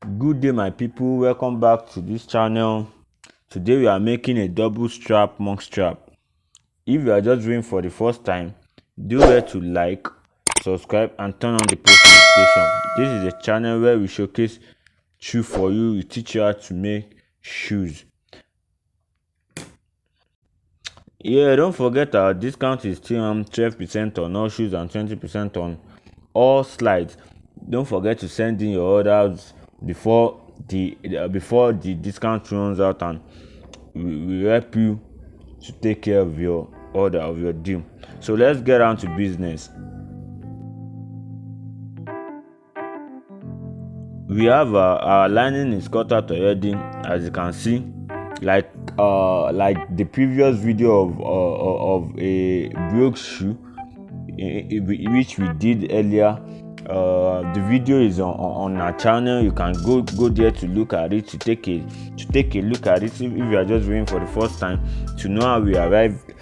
Good day my people, welcome back to this channel. Today we are making a double strap MonkStrap. If you are just viewing for the first time, do well to like, subscribe and turn on the post notification. This is a channel where we showcase shoe for you, we teach you how to make shoes. Yeah, don't forget our discount is still 12% on all shoes and 20% on all slides. Don't forget to send in your orders before the discount runs out, and we help you to take care of your order, of your deal. So let's get down to business. We have our lining is cut out already, as you can see, like the previous video of a broke shoe which we did earlier. The video is on our channel. You can go there to look at it, to take a look at it if you are just waiting for the first time, to know how we arrived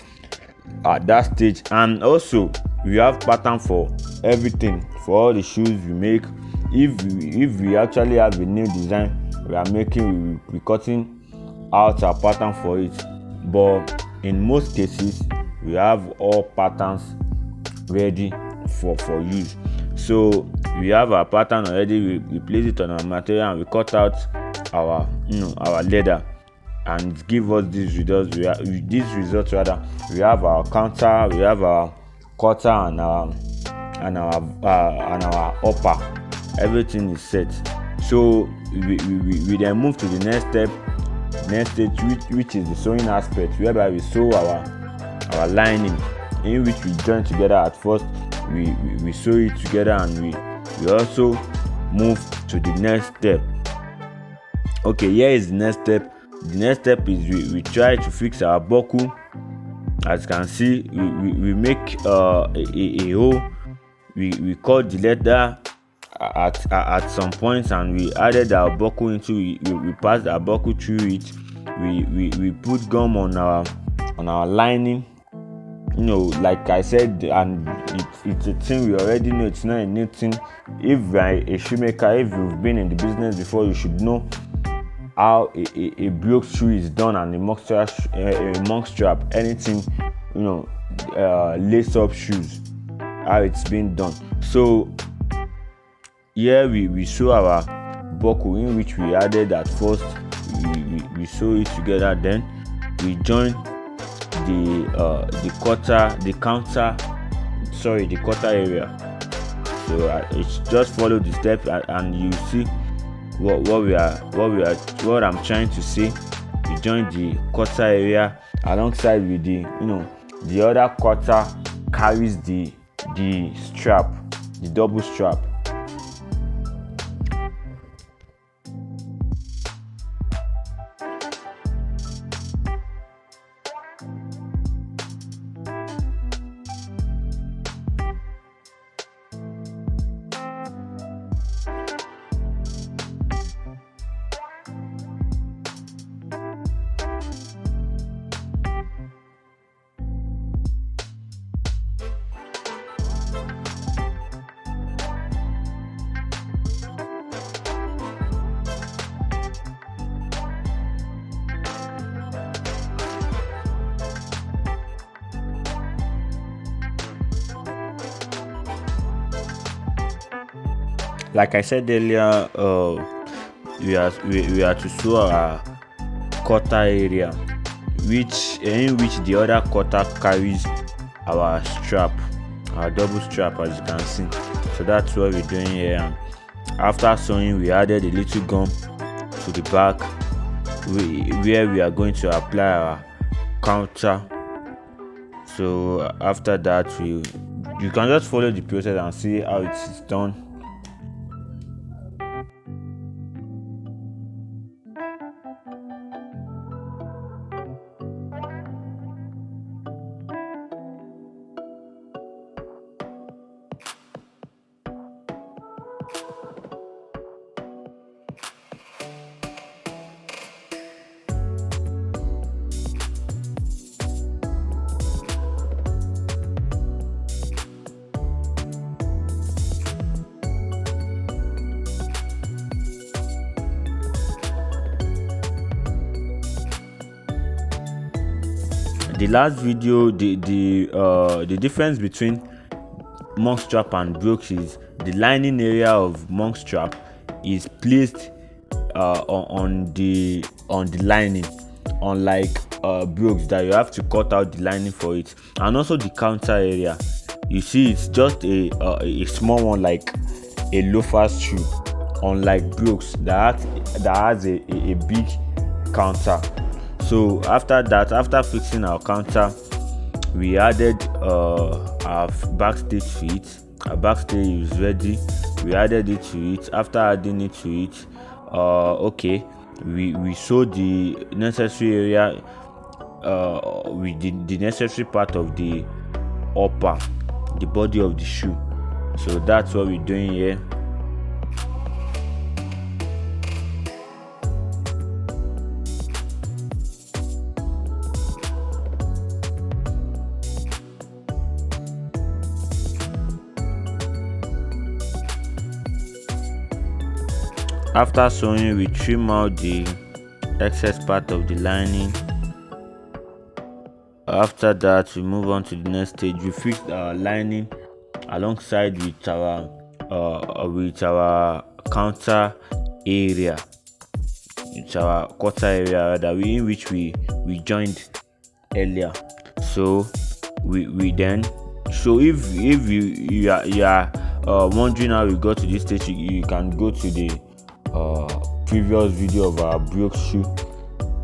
at that stage. And also we have pattern for everything, for all the shoes we make. If we actually have a new design we are making, we cutting out our pattern for it. But in most cases we have all patterns ready for use. So we have our pattern already, we place it on our material and we cut out our leather and give us these results. We have our counter, we have our cutter and our upper. Everything is set. So we then move to the next stage, which is the sewing aspect, whereby we sew our lining, in which we join together. At first we sew it together, and we also move to the next step. Okay, here is the next step. The next step is we try to fix our buckle. As you can see, we make a hole. We cut the leather at some points, and we added our buckle into it. We passed our buckle through it. We put gum on our lining, like I said, and it's a thing we already know. It's not a new thing. If you are a shoemaker, if you've been in the business before, you should know how a broke shoe is done, and a MonkStrap, anything, lace up shoes, how it's been done. So here we sew our buckle, in which we added at first. We sew it together, then we join the cutter area. So it's just follow the steps, and you see what I'm trying to say. We join the cutter area alongside with the other cutter carries the strap, the double strap. Like I said earlier, we are to sew our cutter area, in which the other cutter carries our strap, our double strap, as you can see. So that's what we're doing here. And after sewing, we added a little gum to the back, where we are going to apply our counter. So after that, you can just follow the process and see how it is done. the last video, the difference between MonkStrap and Brooks is the lining area of MonkStrap is placed on the lining, unlike Brooks that you have to cut out the lining for it. And also the counter area, you see it's just a small one, like a loafer shoe, unlike Brooks that has a big counter. So after fixing our counter, we added our backstage feet. Our backstage is ready. We added it to it. After adding it to it, we sewed the necessary area. We did the necessary part of the upper, the body of the shoe. So that's what we're doing here. After sewing, we trim out the excess part of the lining. After that, we move on to the next stage. We fix our lining alongside with our counter area, with our quarter area rather, in which we joined earlier. So we then, so if you are wondering how we got to this stage, you can go to the previous video of our Brooks shoe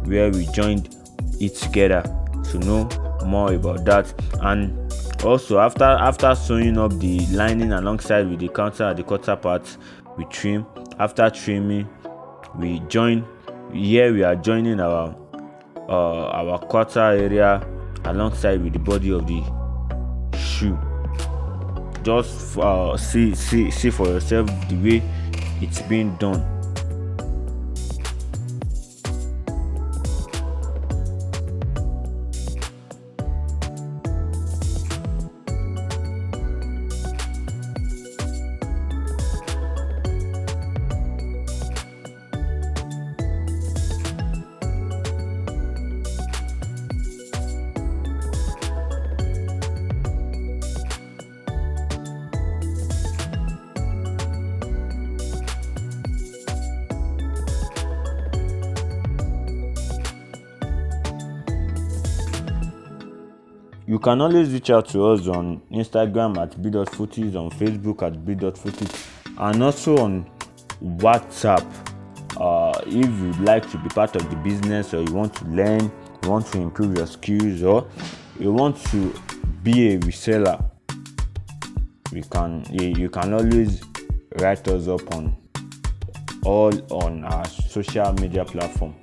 where we joined it together to know more about that. And also after sewing up the lining alongside with the counter at the quarter part, we trim. After trimming, we join. Here we are joining our quarter area alongside with the body of the shoe. Just see for yourself the way it's being done. You can always reach out to us on Instagram at b.footies, on Facebook at b.footies, and also on WhatsApp. If you'd like to be part of the business, or you want to learn, you want to improve your skills, or you want to be a reseller, you can always write us up on our social media platform.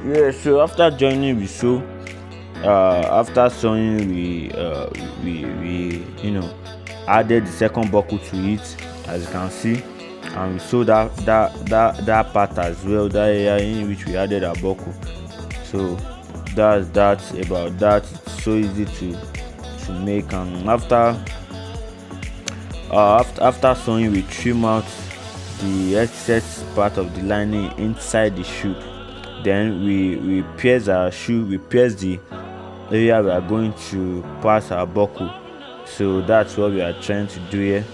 Yeah, so after joining we sew. After sewing we added the second buckle to it, as you can see, and we sewed that part as well, that area in which we added our buckle. So that's about that. It's so easy to make. And after sewing, we trim out the excess part of the lining inside the shoe. Then we pierce our shoe. We pierce the area we are going to pass our buckle. So that's what we are trying to do here.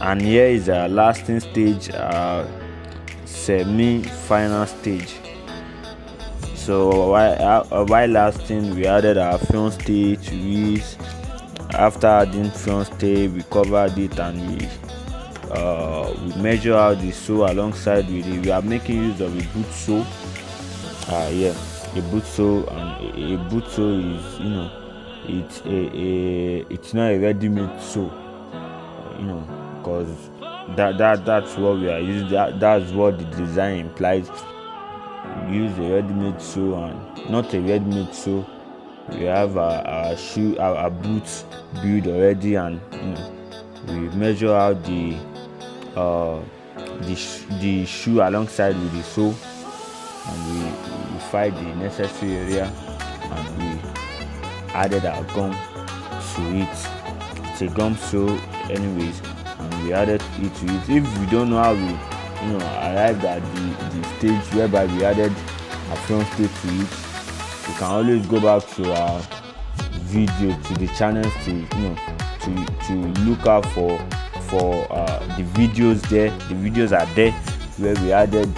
And here is our lasting stage, semi-final stage. So while lasting, we added our front stay to it. After adding front stay, we covered it and we measure out the sew alongside with it. We are making use of a boot sew. A boot sew, and a boot sew is it's not a ready-made sew, because that's what we are using. That's what the design implies. We use a ready-made sew and not a ready-made sew. We have our shoe, our boots built already, and we measure out the shoe alongside with the sew, and we find the necessary area, and we added our gum to it. It's a gum sew anyways, and we added it to it. If we don't know how we arrived at the stage whereby we added a front stay to it, you can always go back to our video, to the channels, to look out for the videos there. The videos are there where we added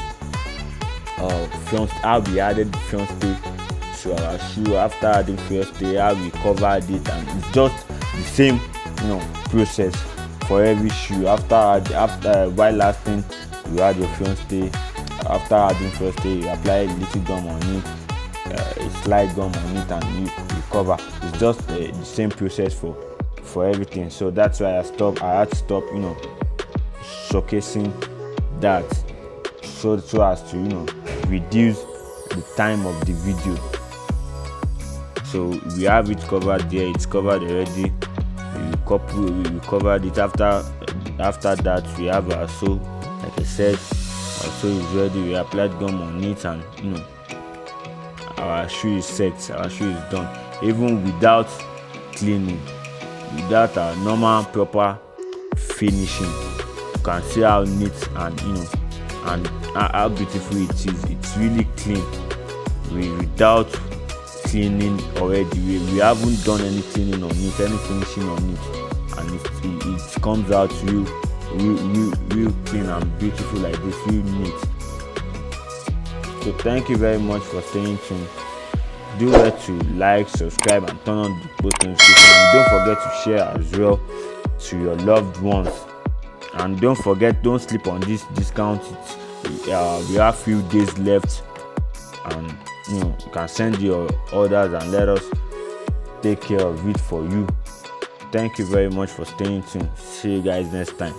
how we added front stay to our shoe. After adding front stay, how we covered it, and it's just the same process for every shoe. After while lasting, you add your front stay. After adding front stay, you apply a little gum on it, a slight gum on it, and you cover. It's just the same process for everything. So that's why I had to stop showcasing that, so as to reduce the time of the video. So we have it covered there. It's covered already. We covered it. After that, we have our sew. Like I said, our sew is ready. We applied gum on it, and our shoe is set. Our shoe is done. Even without cleaning, without a normal proper finishing, you can see how neat and how beautiful it is. It's really clean. Without cleaning already, we haven't done any cleaning on it, any finishing on it, and it comes out real clean and beautiful like this, real neat. So thank you very much for staying tuned. Do well to like, subscribe, and turn on the post notification, and don't forget to share as well to your loved ones. And don't sleep on this discount. We have few days left, and you can send your orders and let us take care of it for you. Thank you very much for staying tuned. See you guys next time.